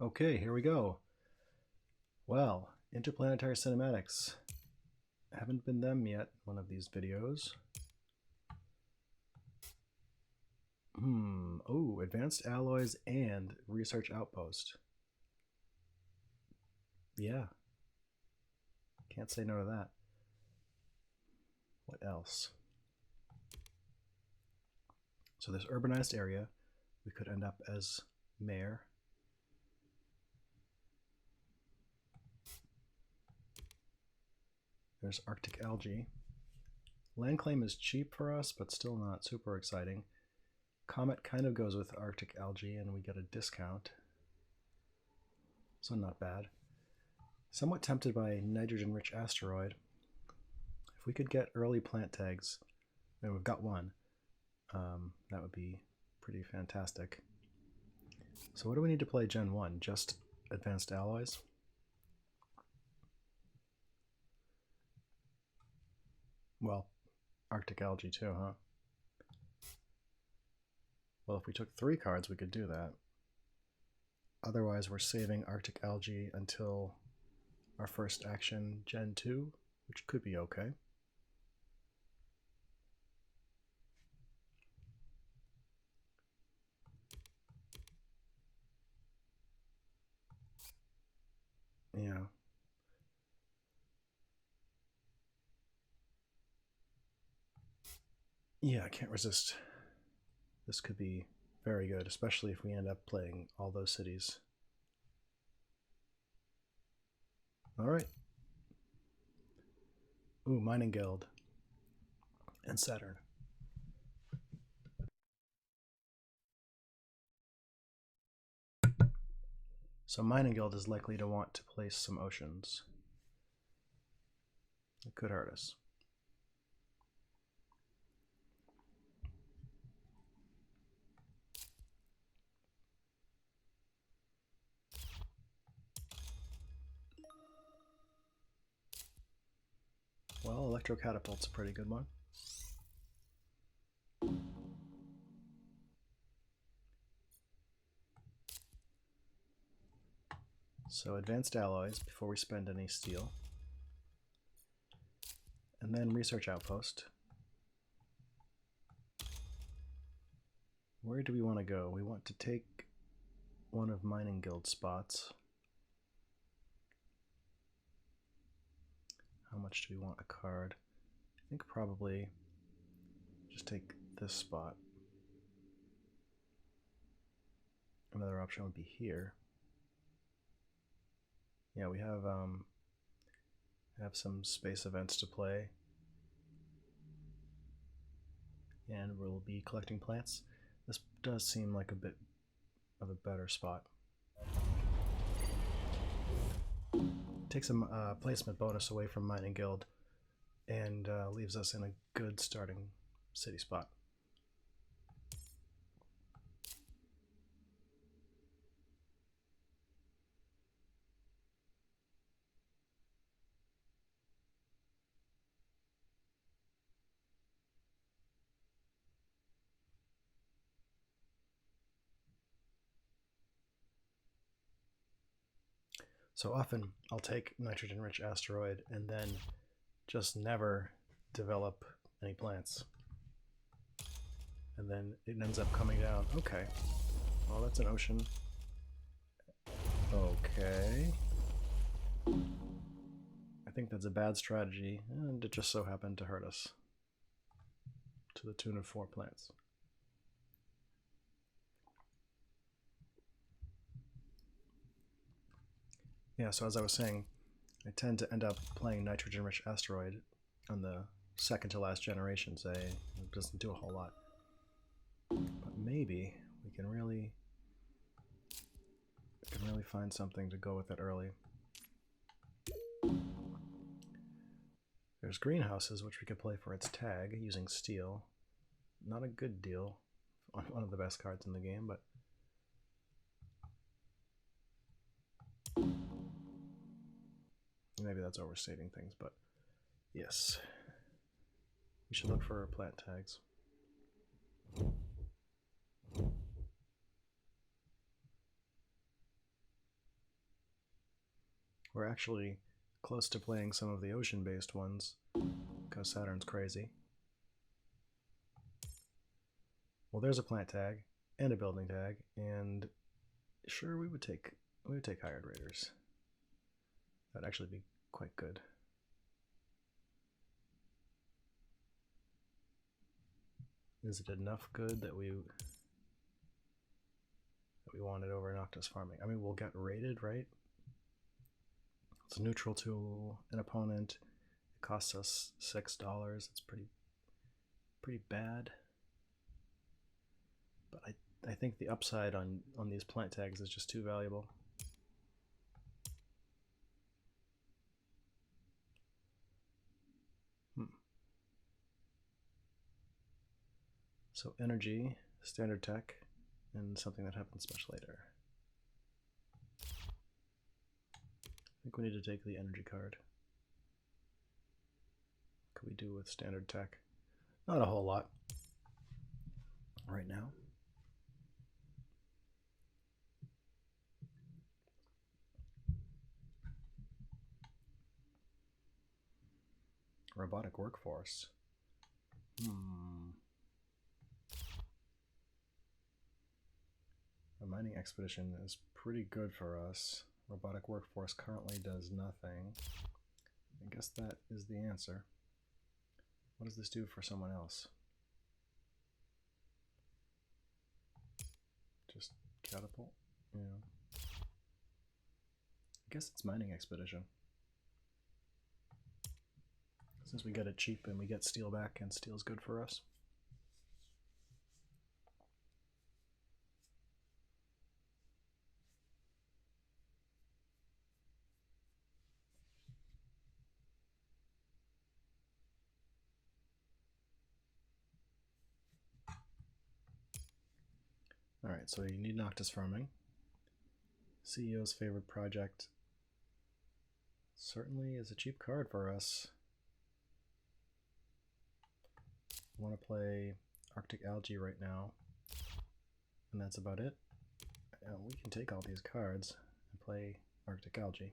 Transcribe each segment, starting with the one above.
Okay, here we go. Well, Interplanetary Cinematics. Haven't been them yet, one of these videos. Oh, Advanced Alloys and Research Outpost. Yeah. Can't say no to that. What else? So this urbanized area, we could end up as mayor. There's Arctic algae. Land claim is cheap for us, but still not super exciting. Comet kind of goes with Arctic algae and we get a discount. So not bad. Somewhat tempted by nitrogen-rich asteroid. If we could get early plant tags, and we've got one, that would be pretty fantastic. So what do we need to play Gen 1? Just Advanced Alloys? Well, Arctic algae too, huh? Well, if we took 3 cards, we could do that. Otherwise, we're saving Arctic algae until our first action, Gen 2, which could be okay. Yeah. Yeah, I can't resist. This could be very good, especially if we end up playing all those cities. All right. Ooh, Mining Guild and Saturn. So Mining Guild is likely to want to place some oceans. It could hurt us. Well, Electro Catapult's a pretty good one. So Advanced Alloys before we spend any steel. And then Research Outpost. Where do we want to go? We want to take one of Mining Guild spots. How much do we want a card? I think probably just take this spot. Another option would be here. Yeah, we have some space events to play. And we'll be collecting plants. This does seem like a bit of a better spot. Take some placement bonus away from Mining Guild and leaves us in a good starting city spot. So often I'll take nitrogen-rich asteroid and then just never develop any plants. And then it ends up coming down. Okay. Well, that's an ocean. Okay. I think that's a bad strategy, and it just so happened to hurt us. To the tune of 4 plants. Yeah, so as I was saying, I tend to end up playing nitrogen-rich asteroid on the second to last generation, say. It doesn't do a whole lot. But maybe we can really find something to go with it early. There's greenhouses, which we could play for its tag using steel. Not a good deal on one of the best cards in the game, but maybe that's overstating things, but yes. We should look for plant tags. We're actually close to playing some of the ocean-based ones because Saturn's crazy. Well, there's a plant tag and a building tag, and sure, we would take hired raiders. That'd actually be quite good. Is it enough good that we want it over Noctis farming? I mean, we'll get raided, right? It's neutral to an opponent. It costs us $6. It's pretty bad. But I think the upside on these plant tags is just too valuable. So energy, standard tech, and something that happens much later. I think we need to take the energy card. What can we do with standard tech? Not a whole lot right now. Robotic workforce. A mining expedition is pretty good for us. Robotic workforce currently does nothing. I guess that is the answer. What does this do for someone else? Just catapult? Yeah. I guess it's mining expedition. Since we get it cheap and we get steel back, and steel's good for us. Alright, so you need Noctis farming. CEO's favorite project certainly is a cheap card for us. I want to play Arctic Algae right now, and that's about it. We can take all these cards and play Arctic Algae.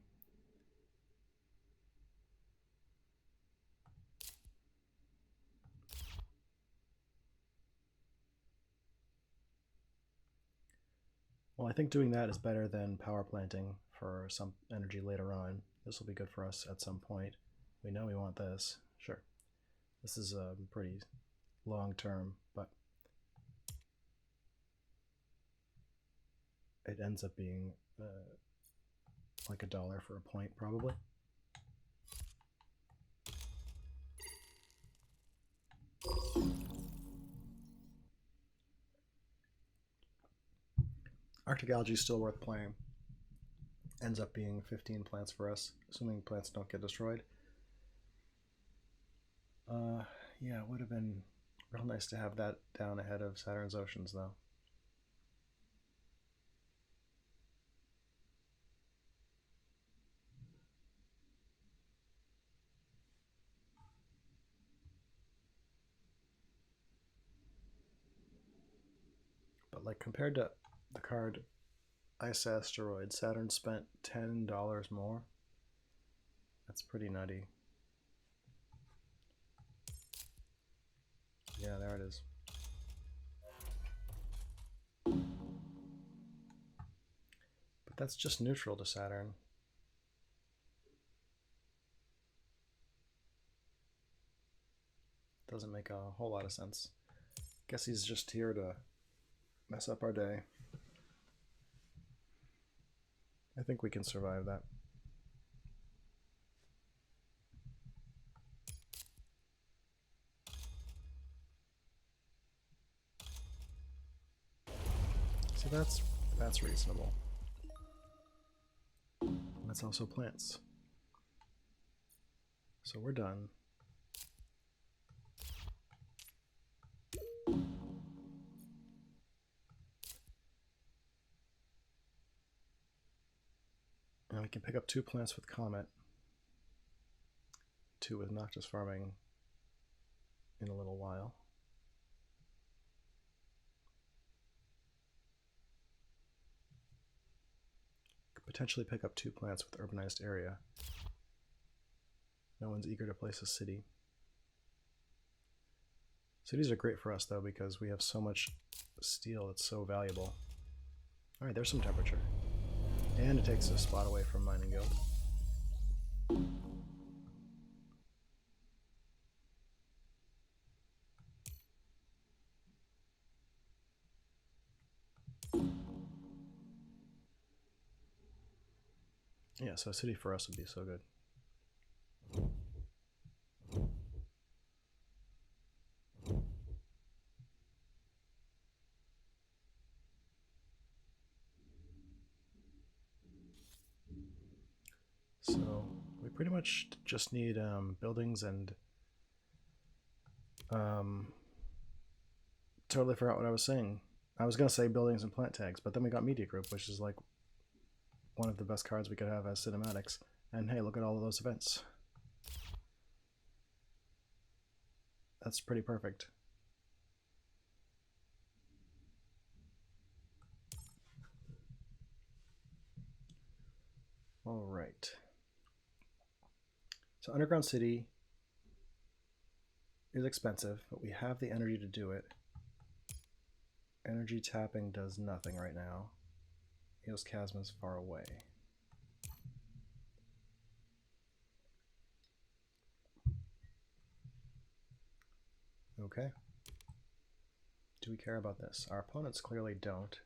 Well, I think doing that is better than power planting for some energy later on. This will be good for us at some point. We know we want this. Sure. This is pretty long term, but it ends up being like $1 for a point, probably. Arctic Algae is still worth playing. Ends up being 15 plants for us, assuming plants don't get destroyed. Yeah, it would have been real nice to have that down ahead of Saturn's Oceans, though. But like compared to the card Ice Asteroid, Saturn spent $10 more. That's pretty nutty. Yeah, there it is. But that's just neutral to Saturn. Doesn't make a whole lot of sense. Guess he's just here to mess up our day. I think we can survive that. So that's reasonable. That's also plants. So we're done. And we can pick up 2 plants with Comet, 2 with Noctis farming in a little while. potentially pick up 2 plants with urbanized area. No one's eager to place a city. Cities are great for us though because we have so much steel that's so valuable. Alright, there's some temperature. And it takes a spot away from Mining Guild. Yeah, so a city for us would be so good. So we pretty much just need buildings and totally forgot what I was saying. I was going to say buildings and plant tags, but then we got Media Group, which is like one of the best cards we could have as cinematics. And hey, look at all of those events. That's pretty perfect. All right. So Underground City is expensive, but we have the energy to do it. Energy tapping does nothing right now. Eos Chasm is far away. Okay. Do we care about this? Our opponents clearly don't.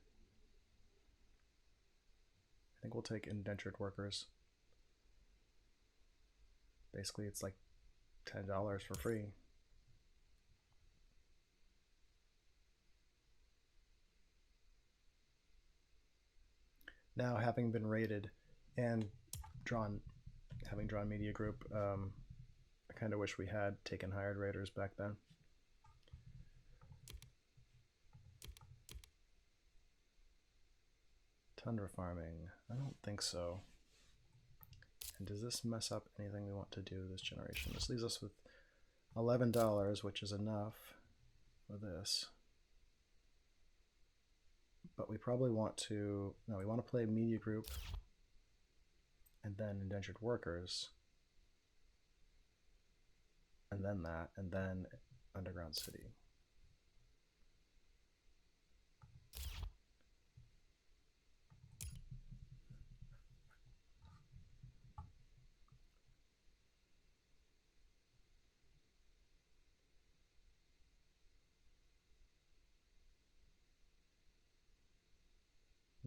I think we'll take indentured workers. Basically, it's like $10 for free. Now, having been rated and having drawn Media Group, I kind of wish we had taken hired raiders back then. Tundra farming. I don't think so. And does this mess up anything we want to do this generation? This leaves us with $11, which is enough for this. But we probably want to, no, we want to play Media Group and then Indentured Workers. And then that, and then Underground City.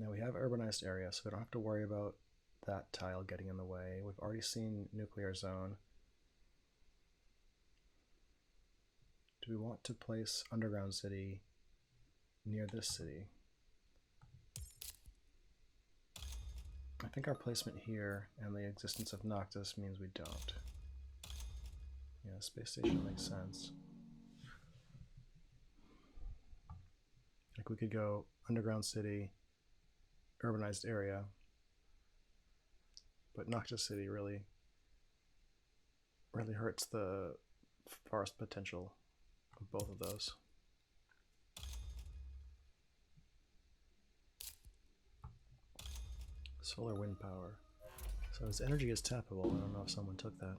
Now we have urbanized area, so we don't have to worry about that tile getting in the way. We've already seen nuclear zone. Do we want to place underground city near this city? I think our placement here and the existence of Noctis means we don't. Yeah, space station makes sense. Like we could go underground city, urbanized area, but Noctis City really hurts the forest potential of both of those. Solar wind power. So his energy is tappable. I don't know if someone took that.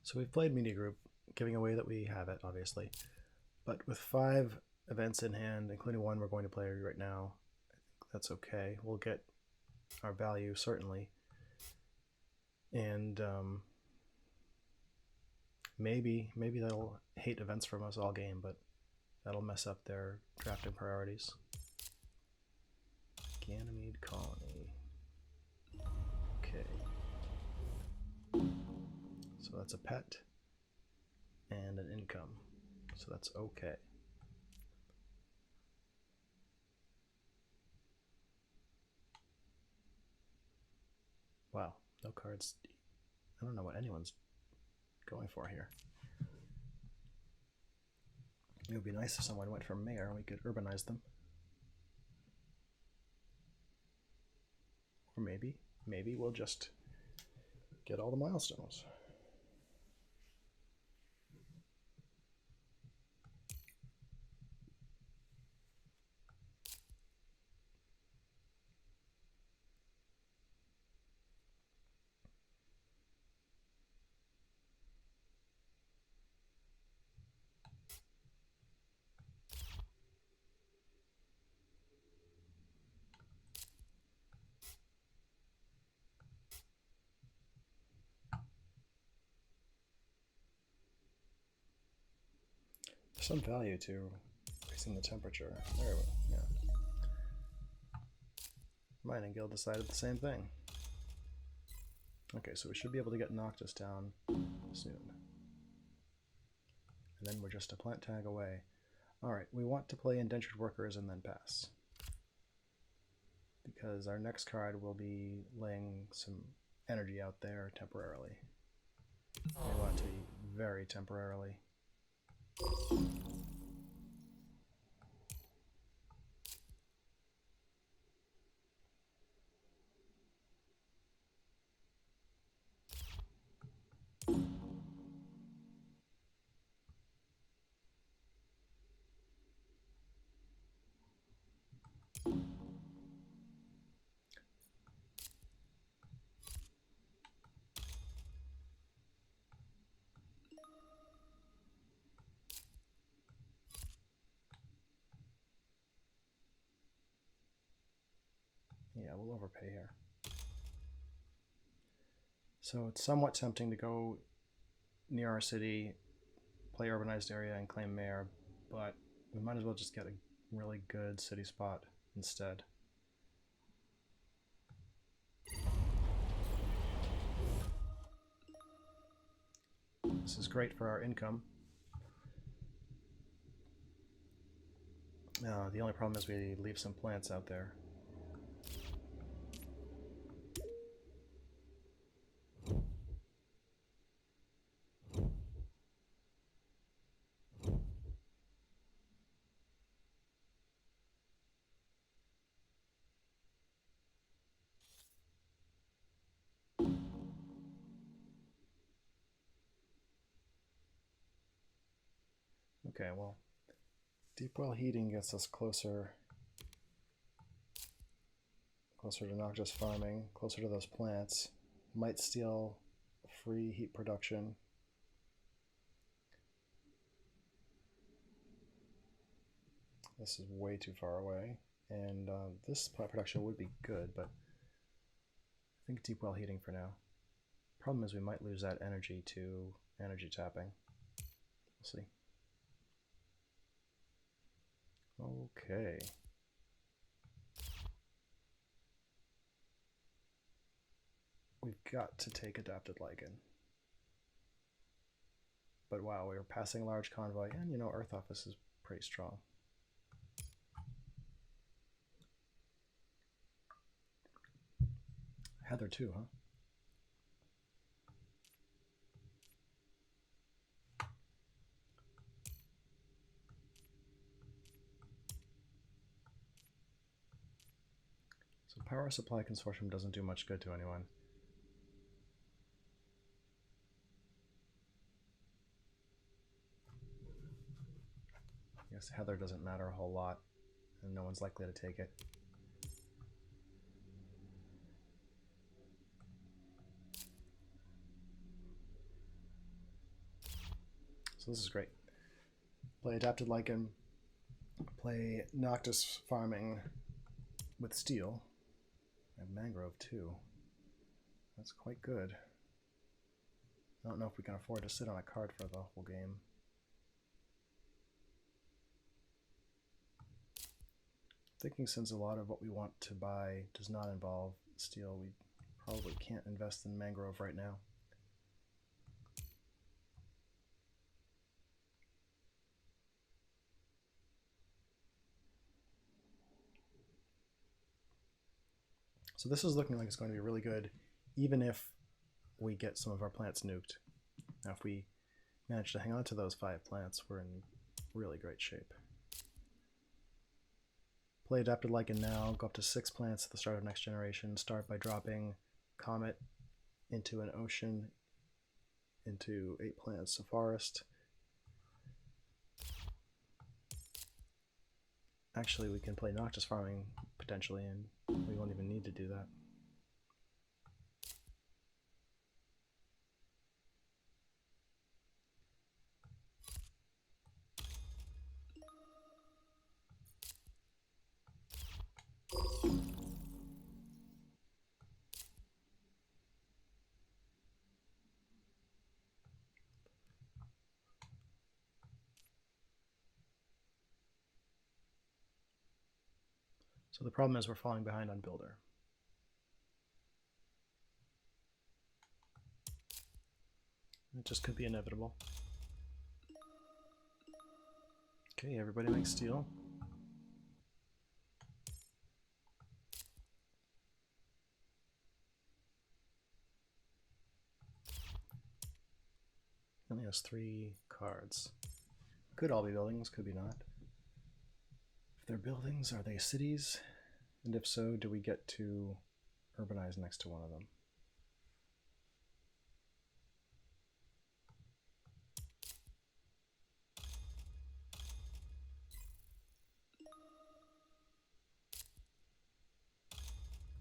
So we've played Media Group, giving away that we have it, obviously. But with 5 events in hand, including one we're going to play right now, I think that's okay. We'll get our value, certainly. And maybe they'll hate events from us all game, but that'll mess up their drafting priorities. Ganymede Colony. Okay. So that's a pet and an income. So that's okay. Wow, no cards. I don't know what anyone's going for here. It would be nice if someone went for mayor and we could urbanize them. Or maybe we'll just get all the milestones. There's some value to raising the temperature. There we go. Yeah. Mining Guild decided the same thing. Okay, so we should be able to get Noctis down soon. And then we're just a plant tag away. Alright, we want to play Indentured Workers and then pass. Because our next card will be laying some energy out there temporarily. We want to be very temporarily. Yeah, we'll overpay here. So it's somewhat tempting to go near our city, play urbanized area, and claim mayor, but we might as well just get a really good city spot instead. This is great for our income. The only problem is we leave some plants out there. Okay, well, deep well heating gets us closer to Noctis farming, closer to those plants. Might steal free heat production. This is way too far away, and this plant production would be good, but I think deep well heating for now. Problem is we might lose that energy to energy tapping. We'll see. Okay. We've got to take Adapted Lichen. But wow, we were passing a large convoy, and you know, Earth Office is pretty strong. Heather too, huh? So Power Supply Consortium doesn't do much good to anyone. I guess Heather doesn't matter a whole lot, and no one's likely to take it. So this is great. Play Adapted Lichen, play Noctis Farming with Steel, and Mangrove too. That's quite good. I don't know if we can afford to sit on a card for the whole game. Thinking since a lot of what we want to buy does not involve steel, we probably can't invest in Mangrove right now. So this is looking like it's going to be really good, even if we get some of our plants nuked. Now if we manage to hang on to those 5 plants, we're in really great shape. Play Adapted Lichen now, go up to 6 plants at the start of next generation, start by dropping Comet into an ocean, into 8 plants, a forest. Actually, we can play Noctis Farming potentially, and we won't even need to do that. So the problem is we're falling behind on Builder. It just could be inevitable. Okay, everybody makes steel. Only has 3 cards. Could all be buildings, could be not. If they're buildings, are they cities? And if so, do we get to urbanize next to one of them?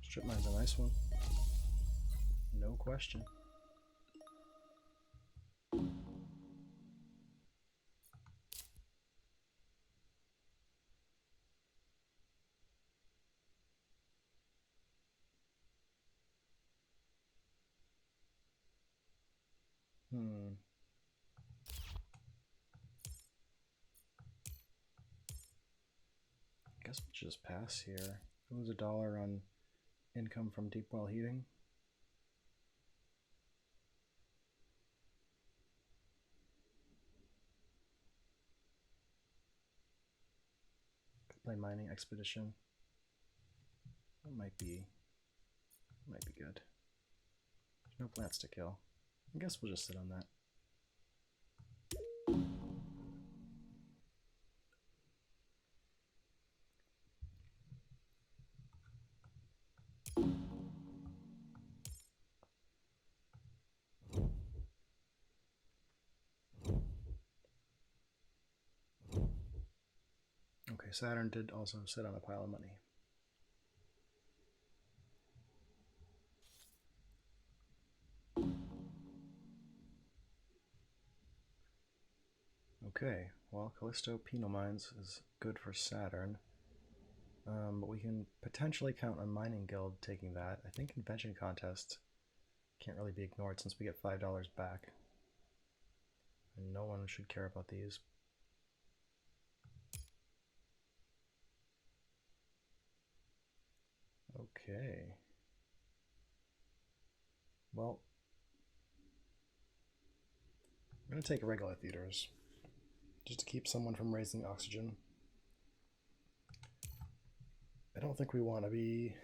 Strip mine's a nice one. No question. I guess we'll just pass here. Lose $1 on income from deep well heating. Could play mining expedition. That might be good. There's no plants to kill. I guess we'll just sit on that. Okay, Saturn did also sit on a pile of money. Okay, well, Callisto Penal Mines is good for Saturn. But we can potentially count on Mining Guild taking that. I think Invention Contest can't really be ignored since we get $5 back. And no one should care about these. Okay. Well, I'm going to take regular theaters just to keep someone from raising oxygen. I don't think we want to be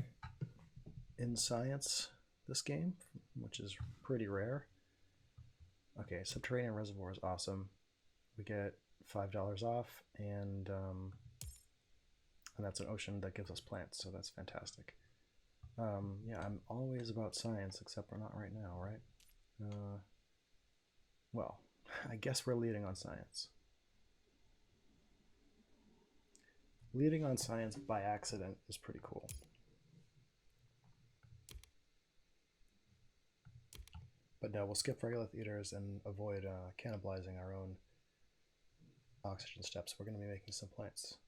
in science this game, which is pretty rare. Okay, Subterranean Reservoir is awesome. We get $5 off, and that's an ocean that gives us plants, so that's fantastic. Yeah, I'm always about science, except we're not right now, right? Well, I guess we're leading on science. Leading on science by accident is pretty cool. But no, we'll skip regular theaters and avoid cannibalizing our own oxygen steps. We're going to be making some plants,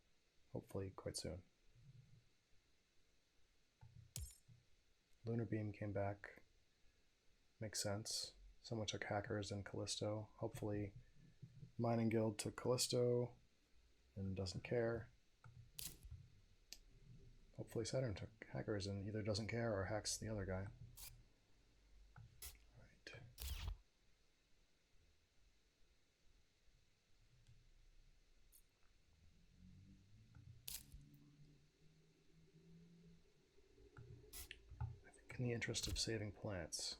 hopefully quite soon. Lunar Beam came back. Makes sense. Someone took Hackers and Callisto. Hopefully Mining Guild took Callisto and doesn't care. Hopefully Saturn took Hackers and either doesn't care or hacks the other guy. Right. I think in the interest of saving plants,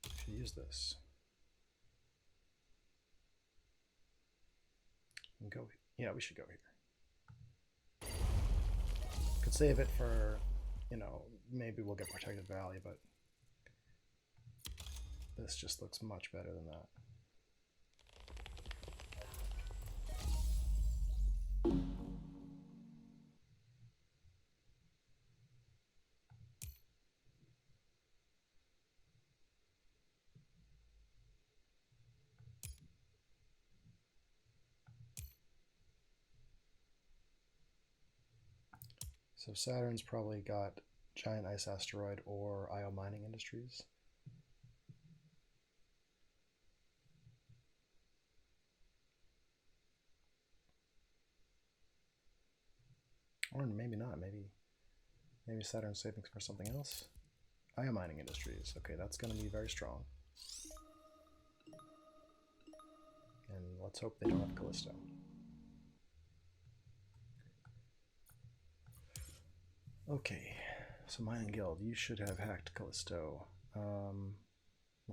we should use this. And go. Yeah, we should go here. Could save it for, you know, maybe we'll get Protected Valley, but this just looks much better than that. So Saturn's probably got Giant Ice Asteroid or IO Mining Industries. Or maybe not. Maybe Saturn's saving for something else. Ion mining industries. Okay, that's going to be very strong. And let's hope they don't have Callisto. Okay, so Mining Guild, you should have hacked Callisto. I'm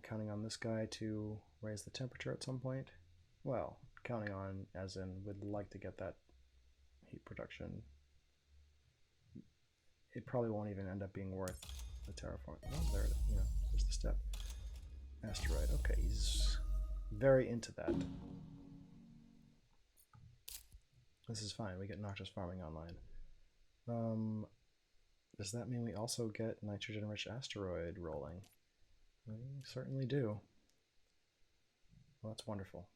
counting on this guy to raise the temperature at some point. Well, counting on as in would like to get that heat production. It probably won't even end up being worth the terraform. Oh, there, there's the step. Asteroid. Okay, he's very into that. This is fine. We get noxious farming online. Does that mean we also get nitrogen-rich asteroid rolling? We certainly do. Well, that's wonderful.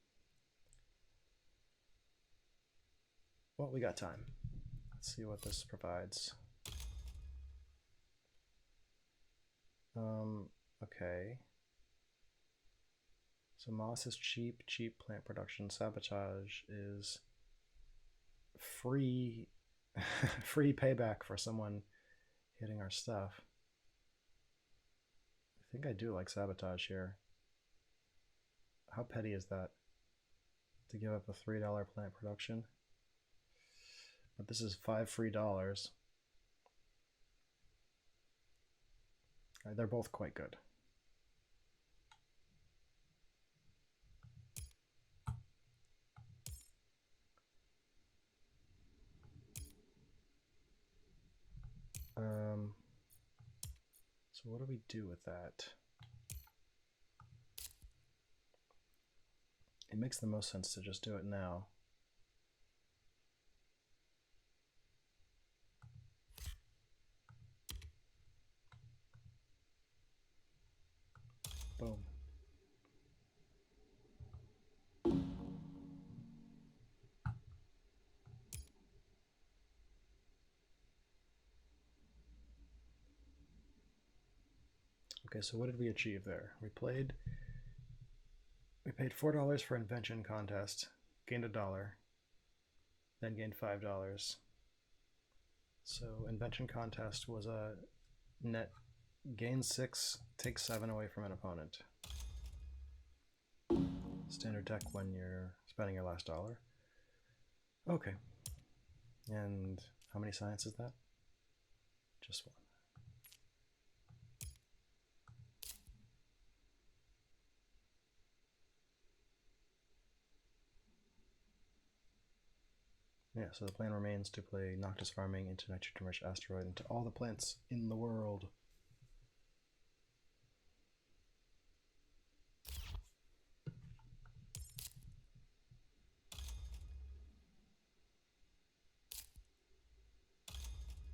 Well, we got time. Let's see what this provides. Okay. So moss is cheap plant production. Sabotage is free free payback for someone hitting our stuff. I think I do like sabotage here. How petty is that? To give up a $3 plant production? But this is 5 free dollars. They're both quite good. So what do we do with that? It makes the most sense to just do it now. Boom. Okay, so what did we achieve there? We paid $4 for invention contest, gained $1, then gained $5. So invention contest was a net gain 6, take 7 away from an opponent. Standard deck when you're spending your last dollar. Okay. And how many science is that? Just one. Yeah, so the plan remains to play Noctis Farming into Nitrogen-rich Asteroid into all the plants in the world.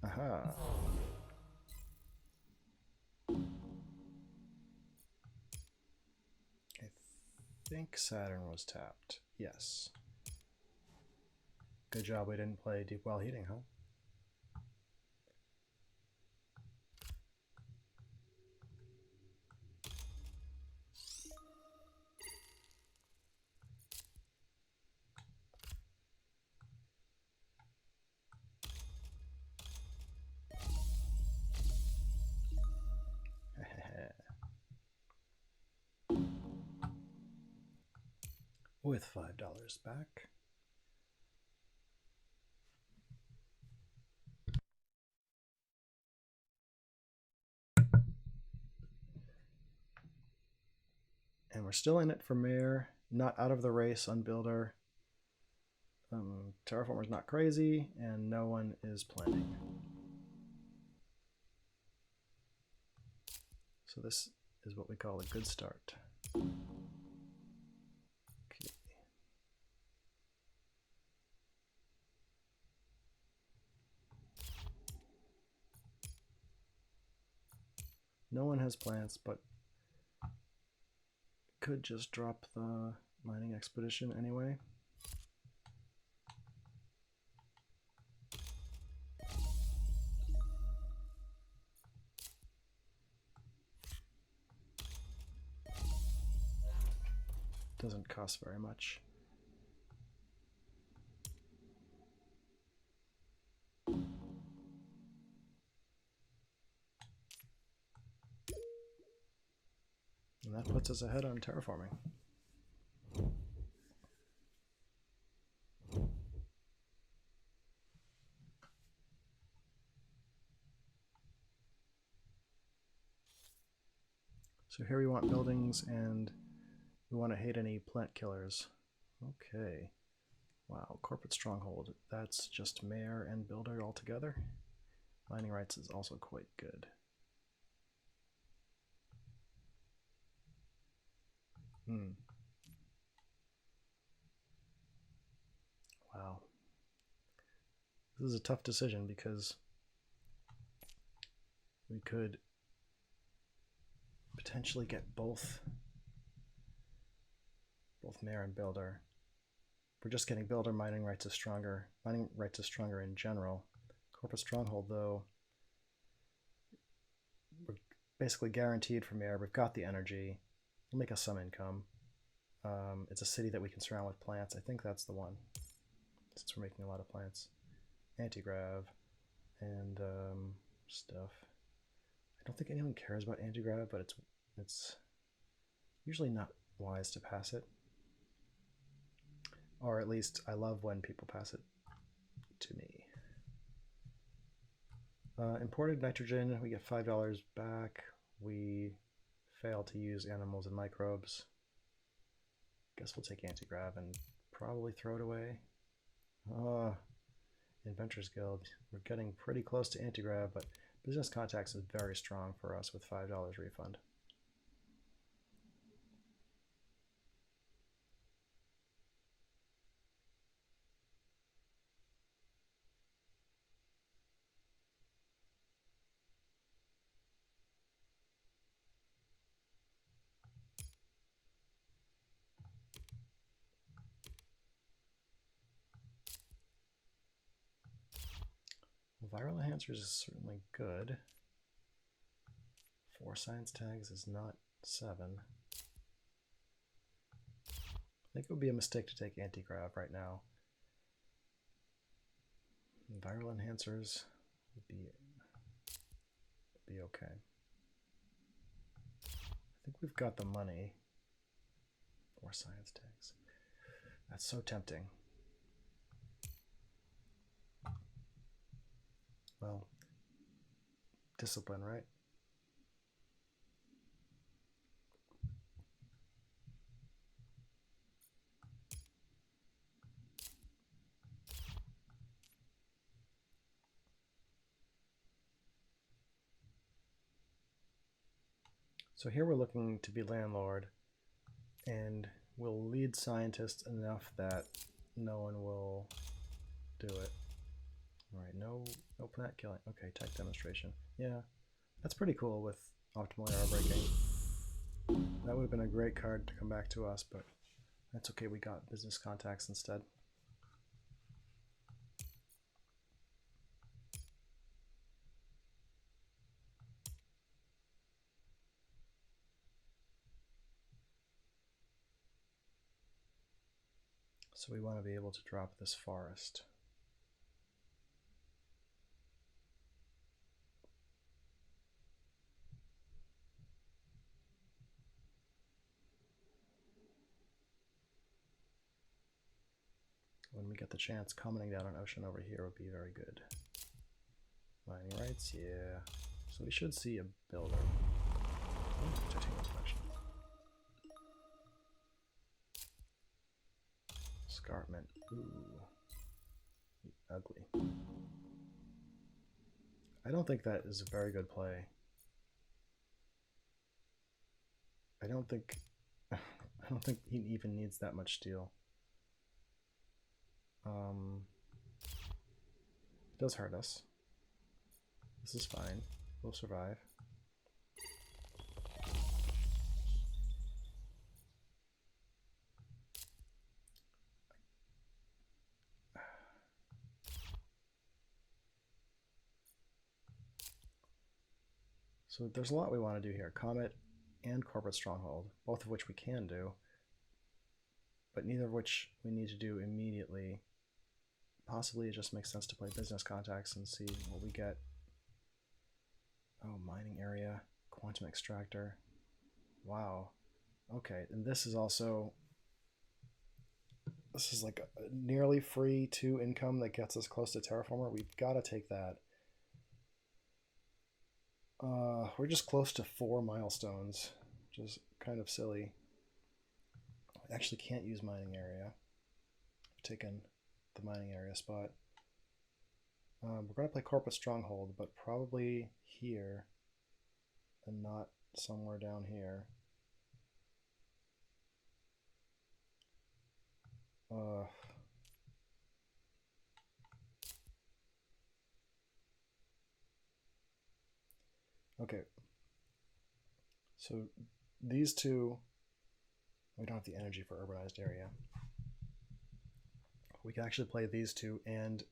Aha. I think Saturn was tapped. Yes. Good job we didn't play Deep Well Heating, huh? With $5 back. And we're still in it for mayor, not out of the race on builder. Terraformer's not crazy, and no one is planning. So this is what we call a good start. Okay. No one has plants, but could just drop the mining expedition anyway. Doesn't cost very much. That puts us ahead on terraforming. So here we want buildings, and we want to hate any plant killers. Okay. Wow, corporate stronghold. That's just mayor and builder all together. Mining rights is also quite good. Wow. This is a tough decision because we could potentially get both mayor and builder. We're just getting builder. Mining rights is stronger. Mining rights is stronger in general. Corporate stronghold, though, we're basically guaranteed for mayor. We've got the energy. It'll make us some income. It's a city that we can surround with plants. I think that's the one, since we're making a lot of plants. Anti-grav and stuff. I don't think anyone cares about anti-grav, but it's usually not wise to pass it. Or at least I love when people pass it to me. Imported nitrogen, we get $5 back. We fail to use animals and microbes. Guess we'll take anti-grav and probably throw it away. Inventors Guild, we're getting pretty close to anti-grav, but business contacts is very strong for us with $5 refund. Viral enhancers is certainly good. 4 science tags is not 7. I think it would be a mistake to take anti-grav right now. Viral enhancers would be okay. I think we've got the money. 4 science tags. That's so tempting. Well, discipline, right? So here we're looking to be landlord, and we'll lead scientists enough that no one will do it. All right, no plant killing. Okay, tech demonstration. Yeah, that's pretty cool with optimal error breaking. That would have been a great card to come back to us, but that's okay. We got business contacts instead. So we want to be able to drop this forest. When we get the chance, commenting down an ocean over here would be very good. Mining rights, yeah. So we should see a builder. Titanium production. Escarpment. Ooh. Ugly. I don't think that is a very good play. I don't think he even needs that much steel. It does hurt us. This is fine. We'll survive. So there's a lot we want to do here. Comet and Corporate Stronghold, both of which we can do, but neither of which we need to do immediately. Possibly it just makes sense to play business contacts and see what we get. Oh, mining area, quantum extractor. Wow. Okay, and this is also, this is like a nearly free 2 income that gets us close to Terraformer. We've got to take that. We're just close to 4 milestones, which is kind of silly. I actually can't use mining area. I've taken the mining area spot. We're going to play Corporate Stronghold, but probably here and not somewhere down here. Okay. So these two, we don't have the energy for urbanized area. We can actually play these two and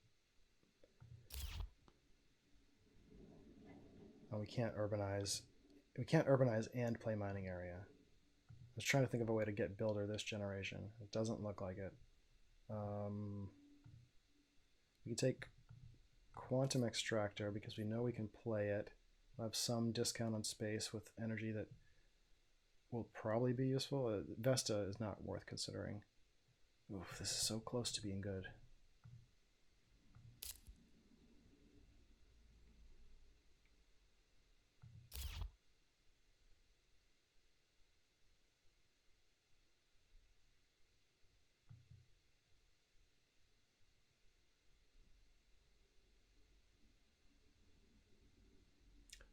we can't urbanize. We can't urbanize and play mining area. I was trying to think of a way to get builder this generation. It doesn't look like it. We can take quantum extractor because we know we can play it. We'll have some discount on space with energy that will probably be useful. Vesta is not worth considering. Oof, this is so close to being good.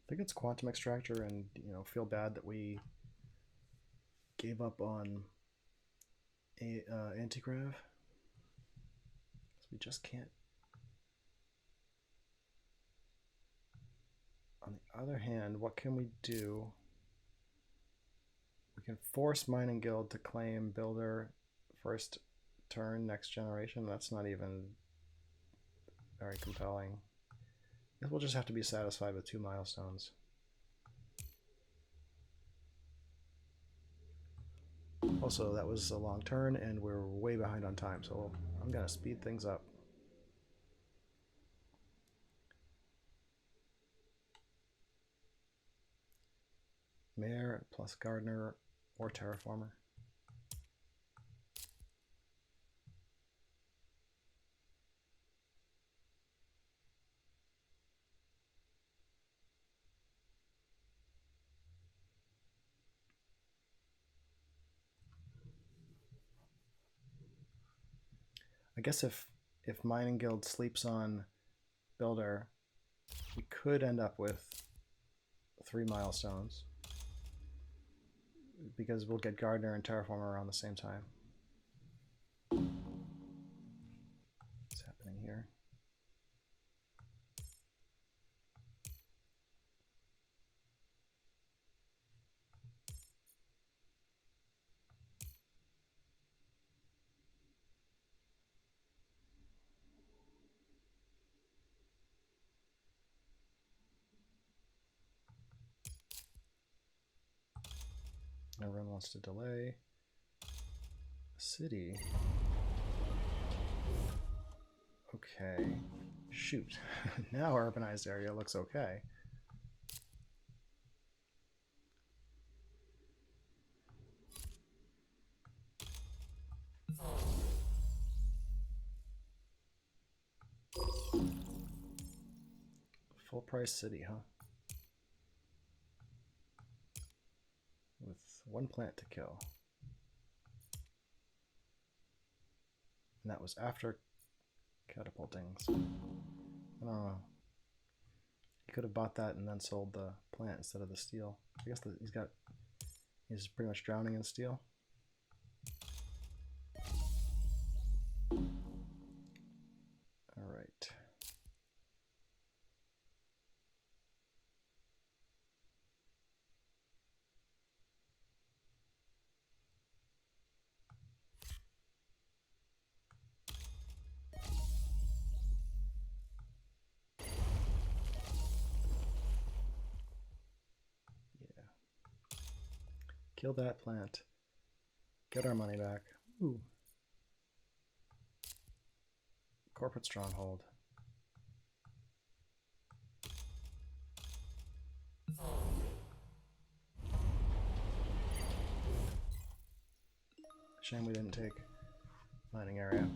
I think it's quantum extractor, and feel bad that we gave up on a antigrav. So we just can't. On the other hand, what can we do? We can force Mining Guild to claim builder first turn next generation. That's not even very compelling. I guess we'll just have to be satisfied with 2 milestones. Also, that was a long turn, and we're way behind on time, so I'm going to speed things up. Mayor plus Gardener or Terraformer. I guess if Mining Guild sleeps on Builder, we could end up with 3 milestones because we'll get Gardener and Terraformer around the same time. What's happening here? Everyone wants to delay. City. Okay. Shoot. Now urbanized area looks okay. Full price city, huh? With 1 plant to kill. And that was after catapulting. So, I don't know. He could have bought that and then sold the plant instead of the steel. I guess he's pretty much drowning in steel. All right. Kill that plant. Get our money back. Ooh. Corporate stronghold. Shame we didn't take mining area.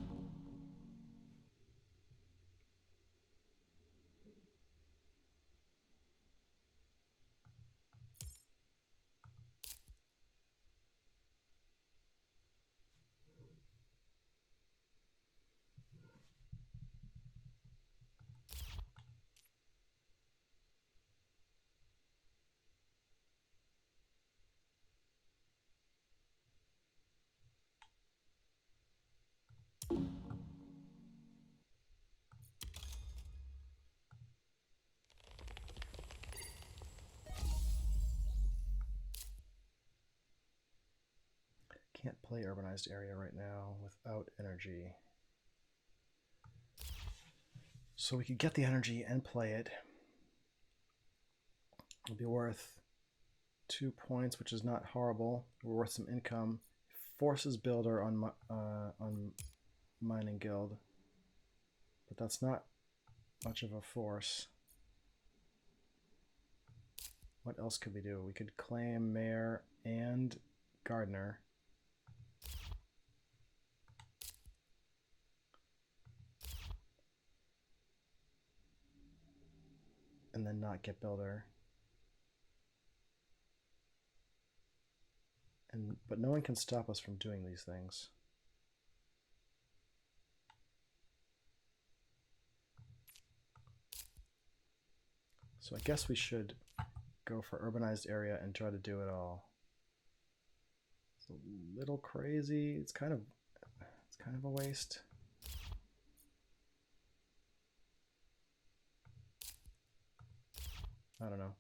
Can't play urbanized area right now without energy. So we could get the energy and play it. It'll be worth 2 points, which is not horrible. We're worth some income. Forces builder on mining guild, but that's not much of a force. What else could we do? We could claim mayor and gardener. And then not get builder. But no one can stop us from doing these things. So I guess we should go for urbanized area and try to do it all. It's a little crazy. It's kind of a waste. I don't know.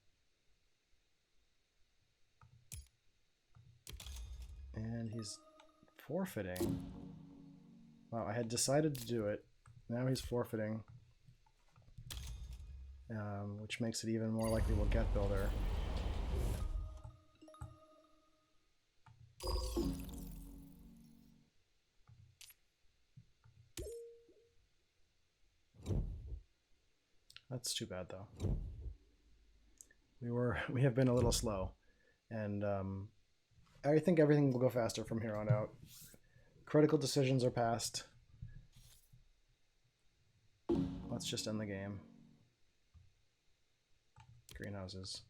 And he's forfeiting. Wow, I had decided to do it. Now he's forfeiting. Which makes it even more likely we'll get builder. That's too bad though. We have been a little slow, and I think everything will go faster from here on out. Critical decisions are passed. Let's just end the game. Greenhouses.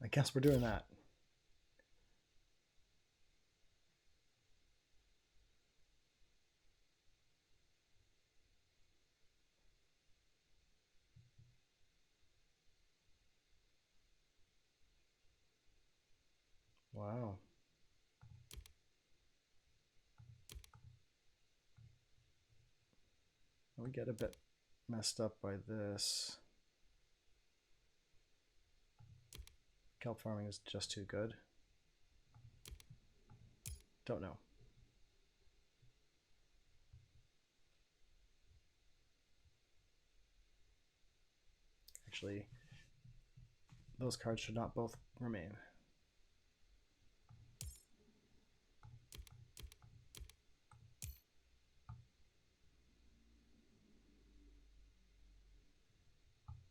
I guess we're doing that. Wow. We get a bit messed up by this. Kelp farming is just too good. Don't know. Actually, those cards should not both remain.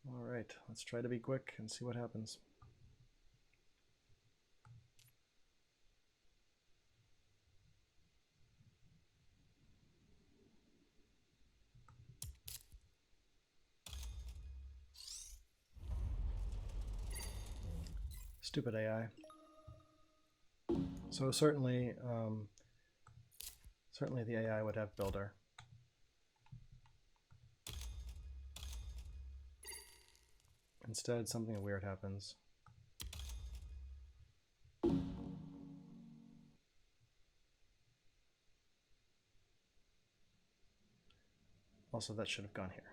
All right, let's try to be quick and see what happens. Stupid AI. So certainly the AI would have builder. Instead, something weird happens. Also, that should have gone here.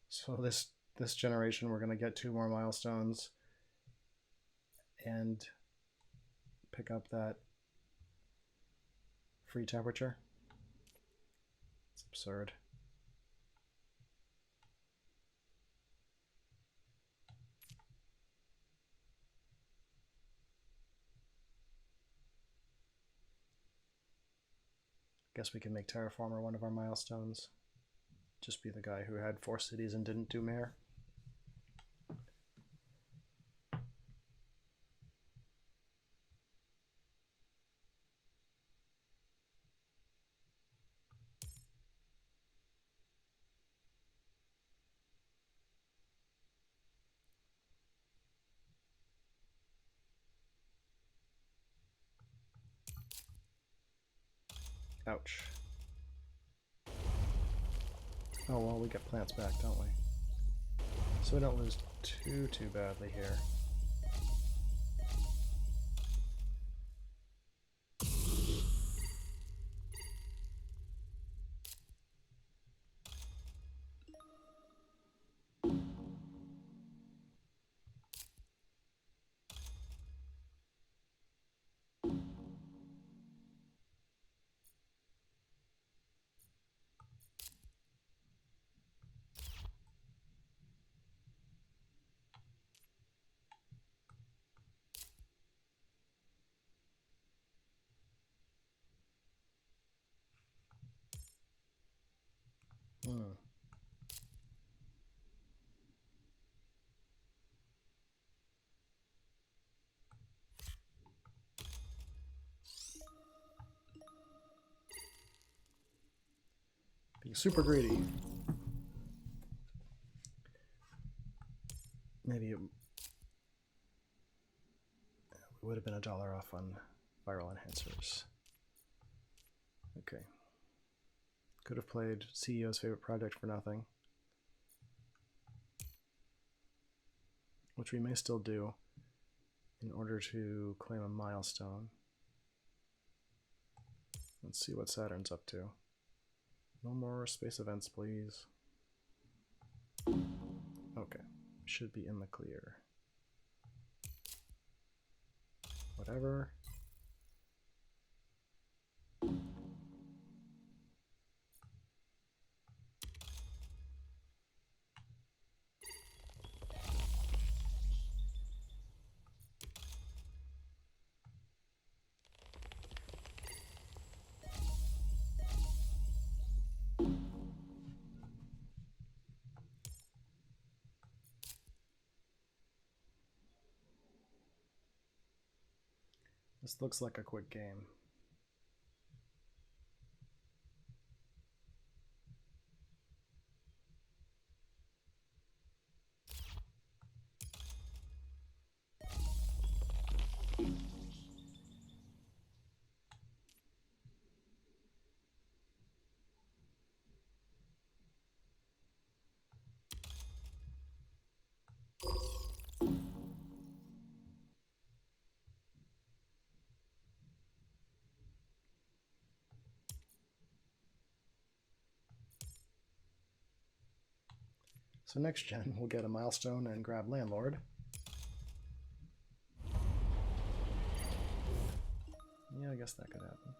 So this generation, we're going to get 2 more milestones and pick up that free temperature. It's absurd. Guess we can make Terraformer one of our milestones. Just be the guy who had 4 cities and didn't do mayor. Ouch. Oh well, we get plants back, don't we? So we don't lose too badly here. Being super greedy. Maybe it would have been $1 off on viral enhancers. Okay. Could have played CEO's favorite project for nothing, which we may still do in order to claim a milestone. Let's see what Saturn's up to. No more space events, please. Okay, should be in the clear. Whatever. This looks like a quick game. So next gen, we'll get a milestone and grab Landlord. Yeah, I guess that could happen.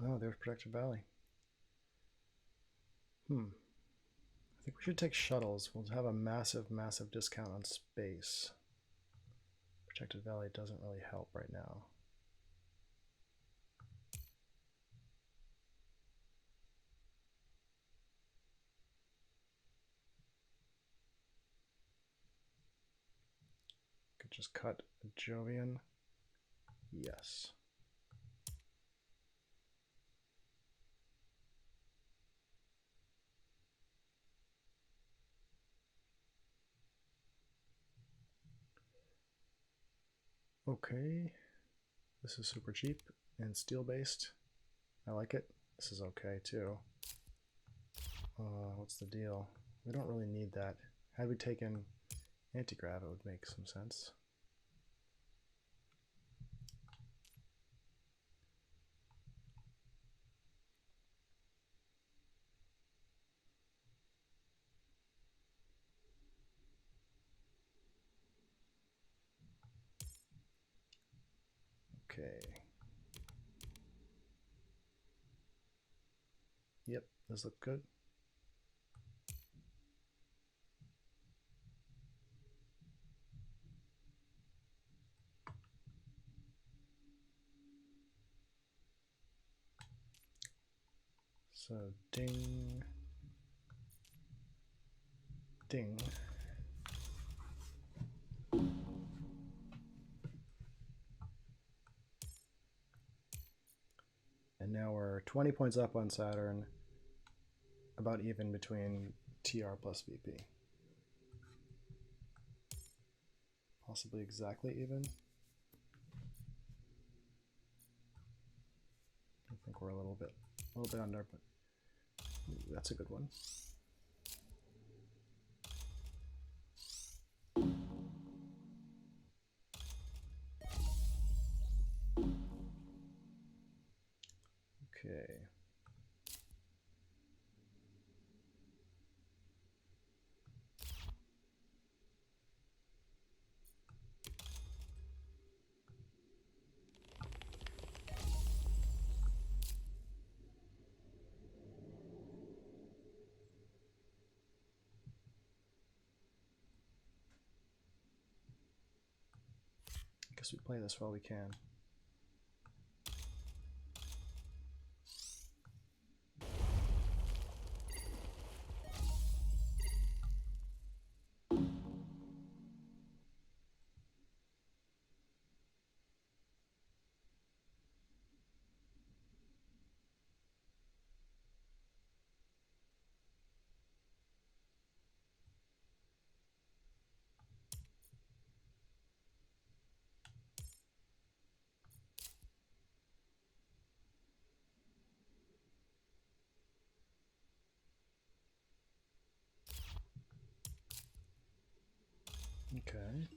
Oh, there's Protected Valley. I think we should take shuttles. We'll have a massive discount on space. Protected Valley doesn't really help right now. Could just cut Jovian. Yes. Okay. This is super cheap and steel based. I like it. This is okay too. What's the deal? We don't really need that. Had we taken anti-grav, it would make some sense. Okay. Yep, those look good. So ding, ding. And now we're 20 points up on Saturn, about even between TR plus VP. Possibly exactly even. I think we're a little bit under, but that's a good one. Okay. I guess we play this while we can. Okay.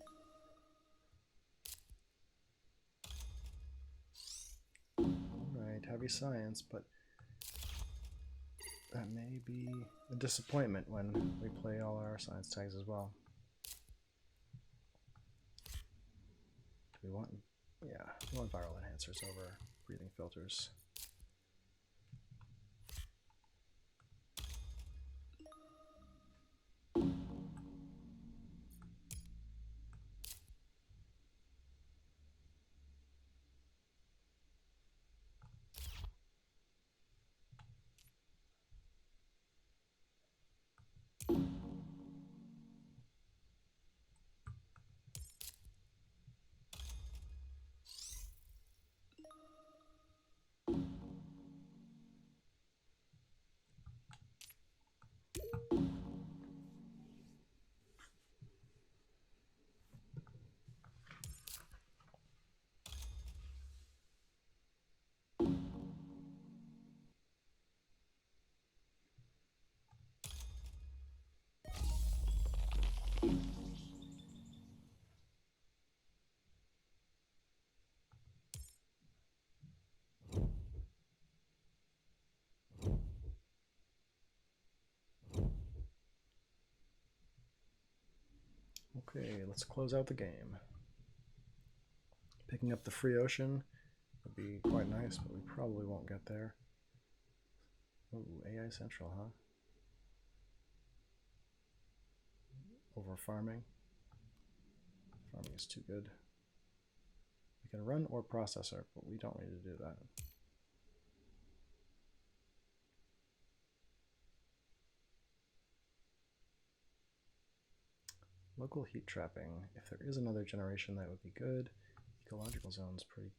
Alright, heavy science, but that may be a disappointment when we play all our science tags as well. Do we want, yeah, we want viral enhancers over breathing filters. Okay, let's close out the game. Picking up the free ocean would be quite nice, but we probably won't get there. Ooh, AI Central, huh? Over farming. Farming is too good. We can run or processor, but we don't need to do that. Local heat trapping. If there is another generation, that would be good. Ecological zone's pretty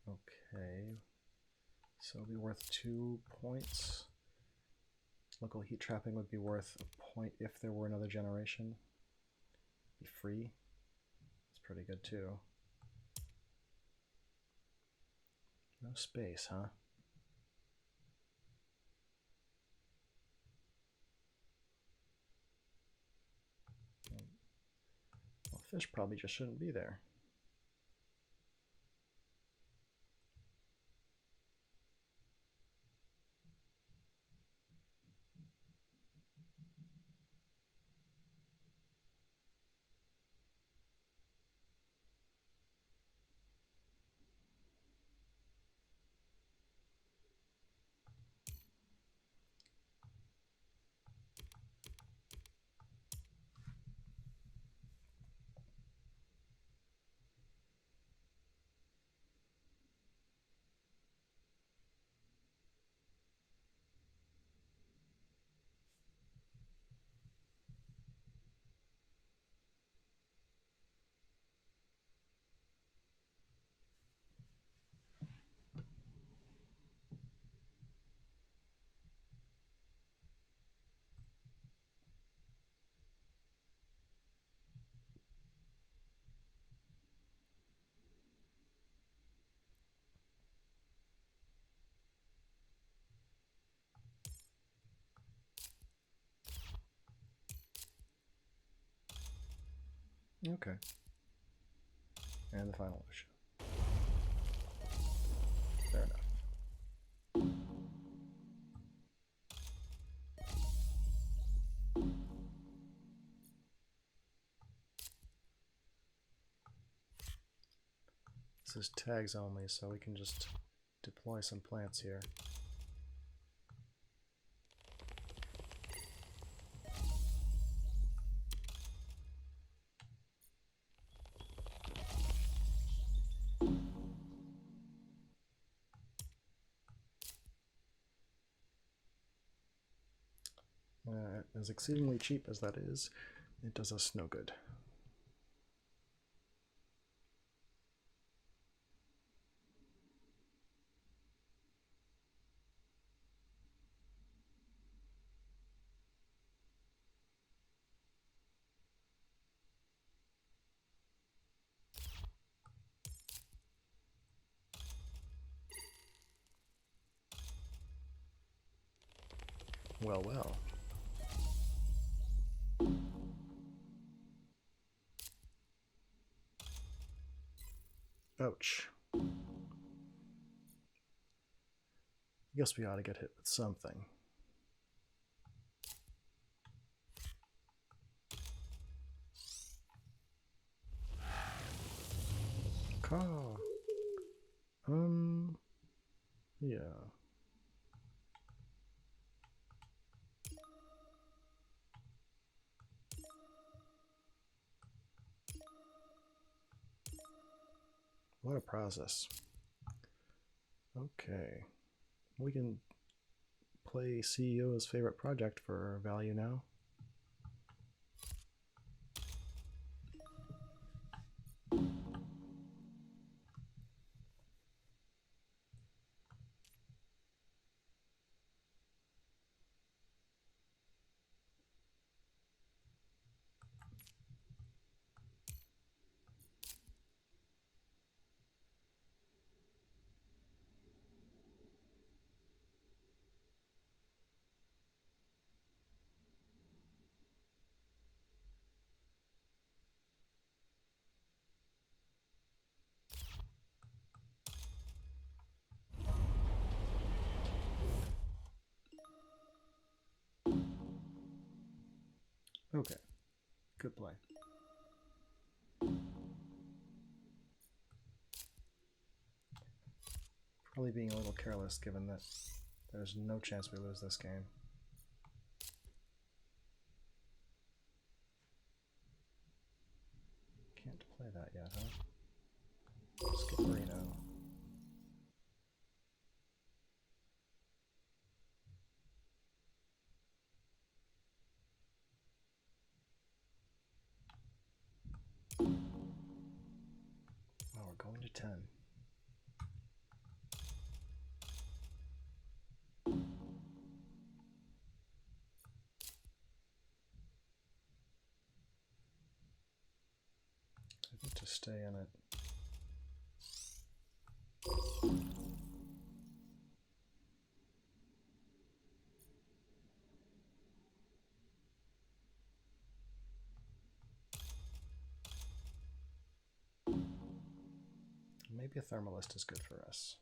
okay. So it'll be worth 2 points. Local heat trapping would be worth a point if there were another generation. Be free. It's pretty good too. No space, huh? Well, fish probably just shouldn't be there. Okay. And the final issue. Fair enough. This is tags only, so we can just deploy some plants here. As exceedingly cheap as that is, it does us no good. Well, well. Ouch. I guess we ought to get hit with something. Car. Yeah. What a process. Okay. We can play CEO's favorite project for value now. Okay, good play. Probably being a little careless given that there's no chance we lose this game. Can't play that yet, huh? Skip Reno. to 10. I need to stay in it. Maybe a thermalist is good for us.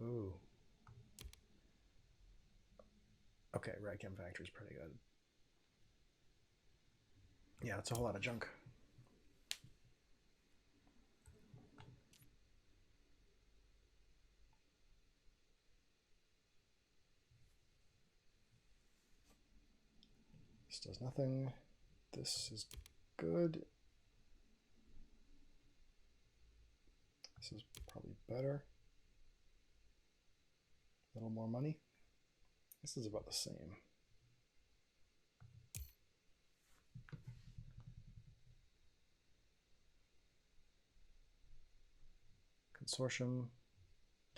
Ooh. Okay, Radcam Factory is pretty good. Yeah, it's a whole lot of junk. This does nothing. This is good. This is probably better. A little more money. This is about the same. Consortium.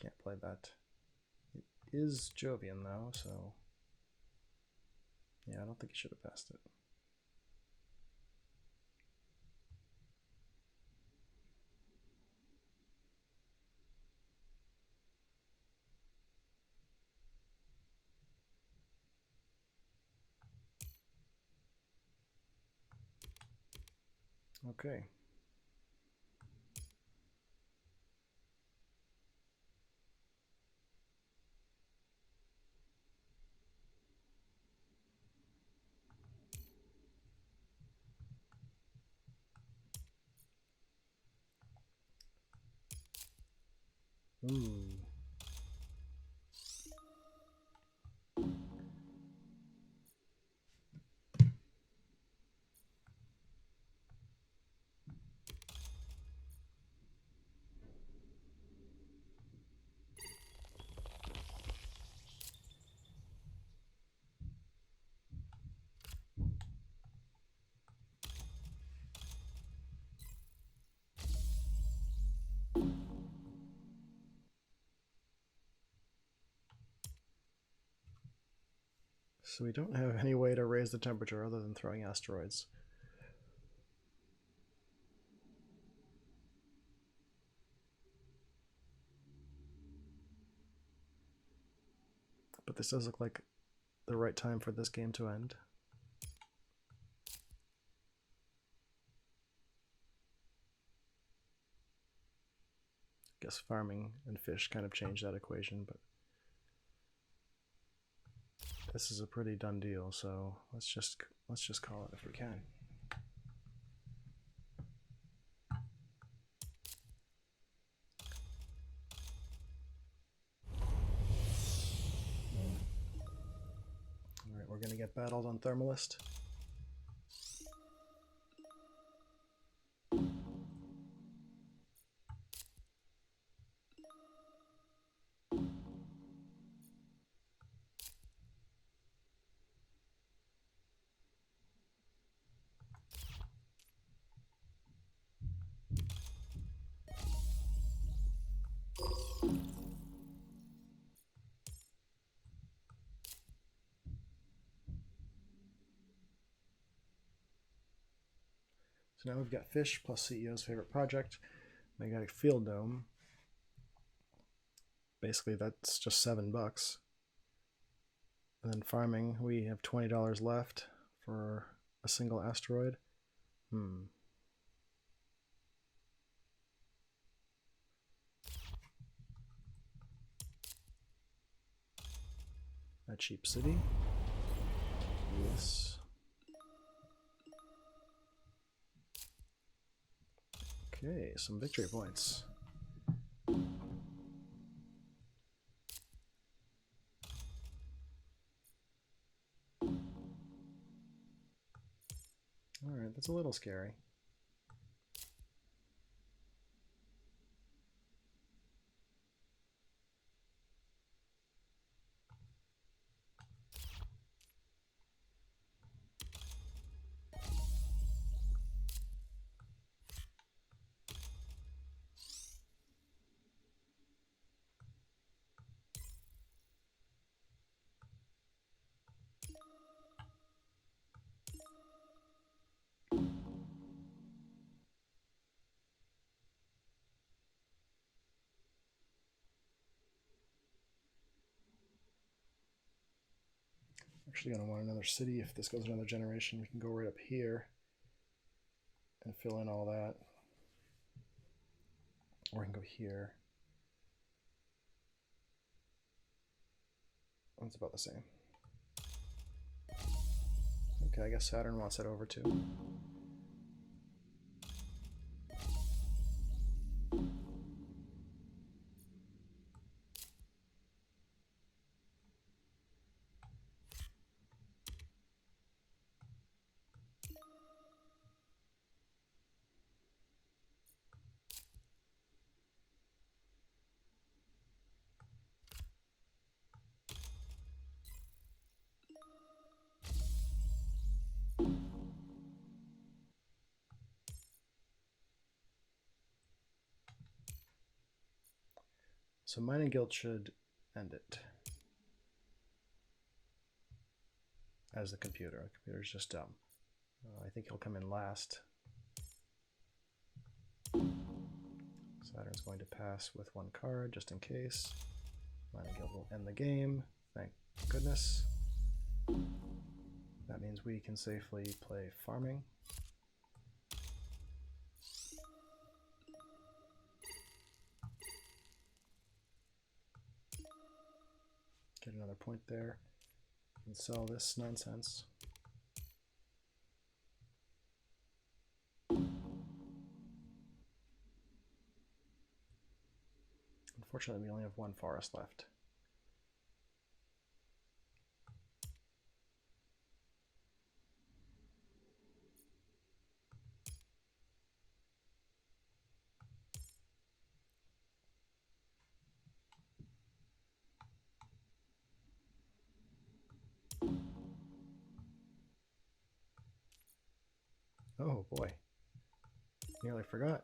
Can't play that. It is Jovian though, so yeah, I don't think you should have passed it. Okay. Ooh. So we don't have any way to raise the temperature other than throwing asteroids. But this does look like the right time for this game to end. I guess farming and fish kind of change that equation, but this is a pretty done deal, so let's just call it if we can. All right, we're gonna get battled on Thermalist. So now we've got fish plus CEO's favorite project, magnetic field dome. Basically, that's just $7. And then farming, we have $20 left for a single asteroid. a cheap city. Yes. Okay, some victory points. Alright, that's a little scary. Actually going to want another city. If this goes another generation, we can go right up here and fill in all that. Or we can go here. Oh, it's about the same. Okay, I guess Saturn wants it over too. So Mining Guild should end it. As the computer. The computer's just dumb. I think he'll come in last. Saturn's going to pass with one card just in case. Mining Guild will end the game. Thank goodness. That means we can safely play farming. Get another point there. And sell this nonsense. Unfortunately, we only have one forest left. Oh boy, nearly forgot.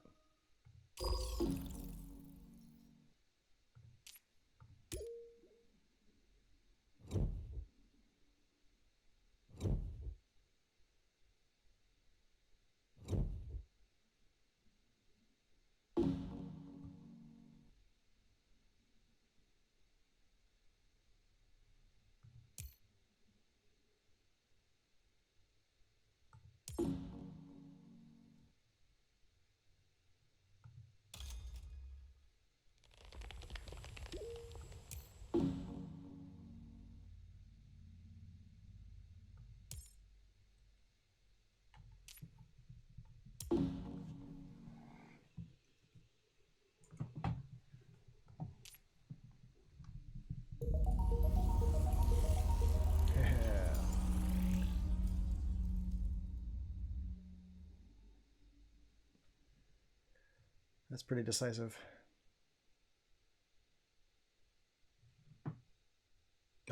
That's pretty decisive.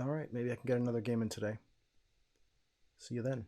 All right, maybe I can get another game in today. See you then.